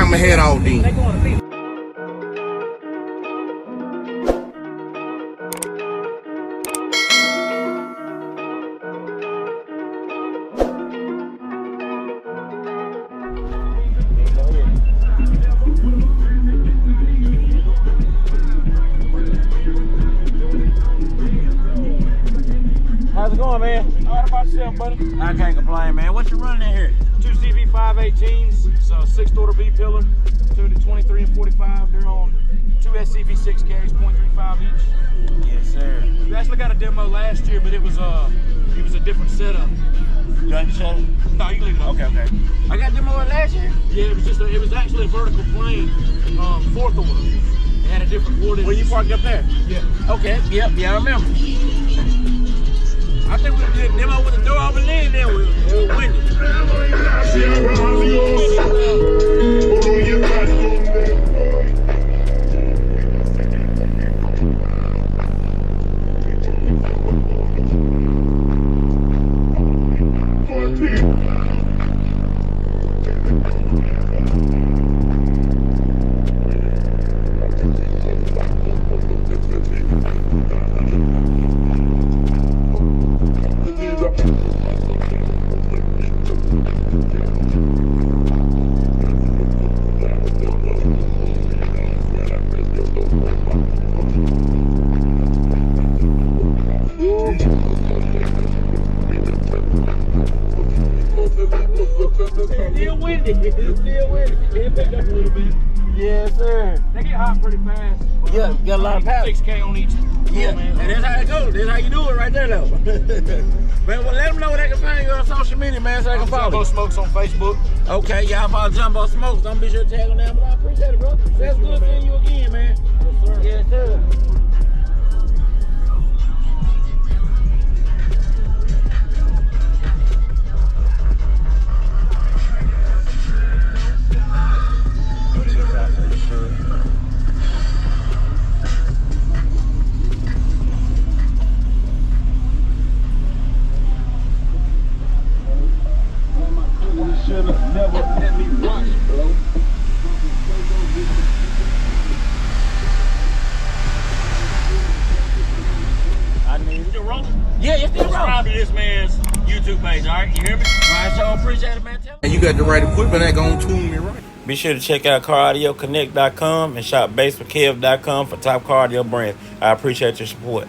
I'ma head out then. How's it going, man? All right, about yourself, buddy? I can't complain, man. What you running in here? 2 CV518s, so 6th order B pillar, tuned at 23 and 45. They're on 2 SCV6 carries, 0.35 each. Yes, sir. We actually got a demo last year, but it was a different setup. You want to shut it? No, you can leave it on. Okay. I got demo last year? Yeah, it was actually a vertical plane, 4th order. It had a different coordinate. Where you parked up there? Yeah. Okay, yep, yeah, I remember. I think we did a demo with the door open in there. It was windy. Still windy. It picked up a little bit. Yes, sir. They get hot pretty fast. Yeah, got a lot of power. 6K on each. Yeah, man. and that's how it goes. That's how you do it right there, though. Man, well, let them know where they can find you on social media, man, so they can follow Jabo you. Smokes on Facebook. Okay, y'all follow Jumbo Smokes. Don't be sure to tag on them, but I appreciate it, bro. That's good seeing you again, man. Yes, sir. Yes, sir. Never let me watch, bro. I need it. Still rolling? Yeah, you're still Subscribe rolling. to this man's YouTube page, all right? You hear me? All right, so appreciate it, man. And you got the right equipment that gonna tune me right. Be sure to check out CarAudioConnect.com and shop BASSWITHKEV.com for top car audio brands. I appreciate your support.